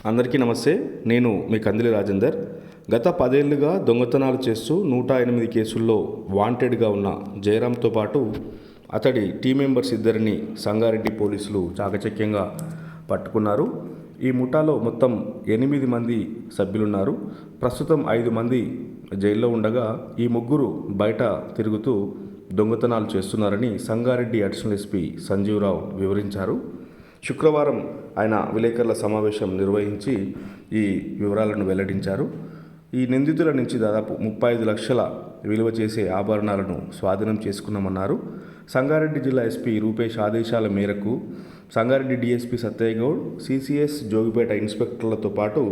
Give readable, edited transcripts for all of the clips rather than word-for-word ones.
అందరికీ నమస్తే. నేను మీ కందిలి రాజేందర్. గత 10 ఏళ్లుగా దొంగతనాలు చేస్తూ 108 కేసుల్లో వాంటెడ్గా ఉన్న జయరాంతో పాటు అతడి టీం మెంబర్స్ ఇద్దరిని సంగారెడ్డి పోలీసులు చాకచక్యంగా పట్టుకున్నారు. ఈ ముఠాలో మొత్తం 8 మంది సభ్యులున్నారు. ప్రస్తుతం 5 మంది జైల్లో ఉండగా ఈ ముగ్గురు బయట తిరుగుతూ దొంగతనాలు చేస్తున్నారని సంగారెడ్డి అడిషనల్ ఎస్పీ సంజీవరావు వివరించారు. శుక్రవారం ఆయన విలేకరుల సమావేశం నిర్వహించి ఈ వివరాలను వెల్లడించారు. ఈ నిందితుల నుంచి దాదాపు 35 లక్షల విలువ చేసే ఆభరణాలను స్వాధీనం చేసుకున్నామన్నారు. సంగారెడ్డి జిల్లా ఎస్పీ రూపేష్ ఆదేశాల మేరకు సంగారెడ్డి డీఎస్పీ సత్యగౌడ్, సిసిఎస్ జోగిపేట ఇన్స్పెక్టర్లతో పాటు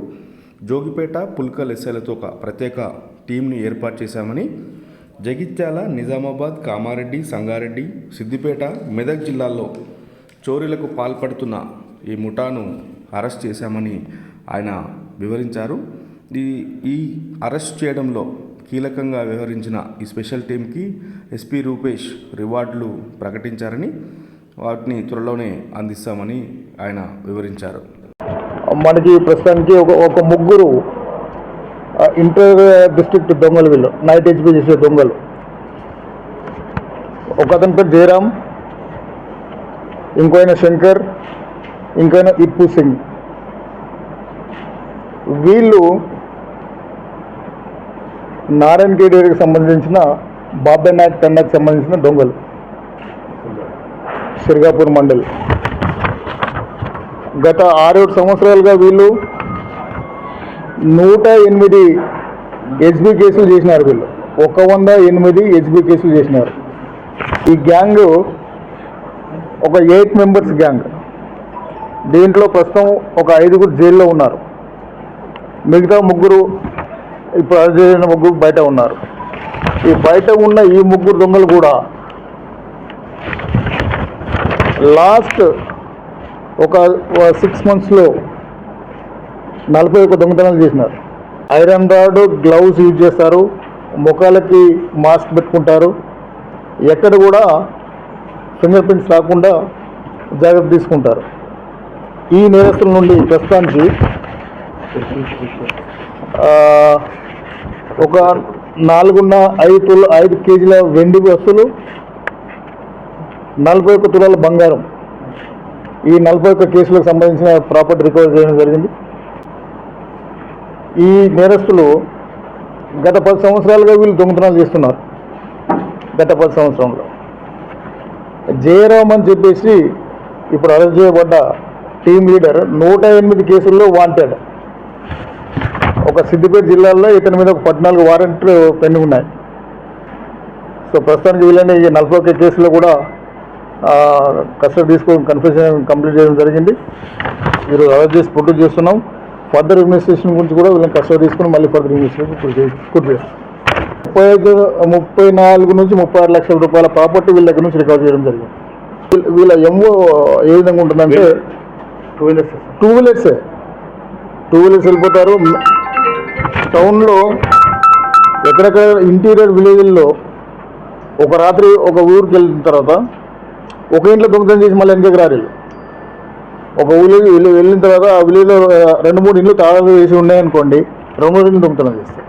జోగిపేట పుల్కల్ ఎస్ఐలతో ఒక ప్రత్యేక టీంని ఏర్పాటు చేశామని, జగిత్యాల, నిజామాబాద్, కామారెడ్డి, సంగారెడ్డి, సిద్దిపేట, మెదక్ జిల్లాల్లో చోరీలకు పాల్పడుతున్న ఈ ముఠాను అరెస్ట్ చేశామని ఆయన వివరించారు. ఈ అరెస్ట్ చేయడంలో కీలకంగా వ్యవహరించిన ఈ స్పెషల్ టీంకి ఎస్పీ రూపేష్ రివార్డులు ప్రకటించారని, వాటిని త్వరలోనే అందిస్తామని ఆయన వివరించారు. మనకి ప్రస్తుతానికి ఒక ముగ్గురు ఇంటర్ డిస్ట్రిక్ట్ దొంగలు, వీళ్ళు నైట్ హెచ్పీ చేసే దొంగలు. ఒక అతని పేరు జయరాం, ఇంకోయన శంకర్, ఇంకోయన ఇప్పు సింగ్. వీళ్ళు నారాయణ కేడీకి సంబంధించిన బాబాయ్ నాయక్ తండాకి సంబంధించిన దొంగలు, సిర్గాపూర్ మండల్. గత 6-7 సంవత్సరాలుగా వీళ్ళు 108 హెచ్బీ కేసులు చేసినారు. వీళ్ళు 108 హెచ్బీ కేసులు చేసినారు. ఈ గ్యాంగ్ ఒక 8 మెంబర్స్ గ్యాంగ్. దీంట్లో ప్రస్తుతం ఒక 5 జైల్లో ఉన్నారు. మిగతా ముగ్గురు, ఇప్పుడు అరెస్ట్ చేసిన ముగ్గురు బయట ఉన్నారు. ఈ బయట ఉన్న ఈ ముగ్గురు దొంగలు కూడా లాస్ట్ ఒక 6 monthsలో 41 దొంగతనాలు చేసినారు. ఐరన్ రాడ్, గ్లౌస్ యూజ్ చేస్తారు, ముఖాలకి మాస్క్ పెట్టుకుంటారు. ఎక్కడ కూడా ఫింగర్ ప్రింట్స్ రాకుండా జాగ్రత్త తీసుకుంటారు. ఈ నేరస్తుల నుండి ప్రస్తుతానికి ఒక 5 కేజీల వెండి వస్తువులు, 41 తులాల బంగారం, ఈ 41 కేసులకు సంబంధించిన ప్రాపర్టీ రికవర్ చేయడం జరిగింది. ఈ నేరస్తులు గత 10 సంవత్సరాలుగా వీళ్ళు దొంగతనాలు చేస్తున్నారు. గత 10 సంవత్సరంలో జయరామ్ అని చెప్పేసి ఇప్పుడు అరెస్ట్ చేయబడ్డ టీమ్ లీడర్ 108 కేసుల్లో వాంటెడ్. ఒక సిద్దిపేట జిల్లాలో ఇతని మీద ఒక 14 వారెంట్లు పెండింగ్ ఉన్నాయి. సో ప్రస్తుతానికి వీళ్ళని ఈ 41 కేసులో కూడా కస్టడీ తీసుకొని కన్ఫెషన్ కంప్లీట్ చేయడం జరిగింది. ఈరోజు అరెస్ట్ చేసి ప్రొడ్యూస్ చేస్తున్నాం. ఫర్దర్ ఇన్వెస్టిగేషన్ గురించి కూడా వీళ్ళని కస్టడీ తీసుకుని మళ్ళీ ఫర్దర్ ఇన్వెస్టిగేషన్ పూర్తి చేస్తాం. 34 నుంచి 36 లక్షల రూపాయల ప్రాపర్టీ వీళ్ళ దగ్గర నుంచి రికవర్ చేయడం జరిగింది. వీళ్ళ ఎంఓ ఏ విధంగా ఉంటుందంటే 2 వీలర్స్ వెళ్ళిపోతారు. టౌన్లో ఎక్కడెక్కడ ఇంటీరియర్ విలేజ్ల్లో ఒక రాత్రి ఒక ఊరికి వెళ్ళిన తర్వాత ఒక ఇంట్లో దొంగతనం చేసి మళ్ళీ వెనకకి రారు. ఒక విలేజ్ వెళ్ళిన తర్వాత ఆ విలేజ్లో 2-3 ఇండ్లు తాళాలు వేసి ఉన్నాయనుకోండి, 2 ఇండ్లు దొంగతనం చేస్తారు.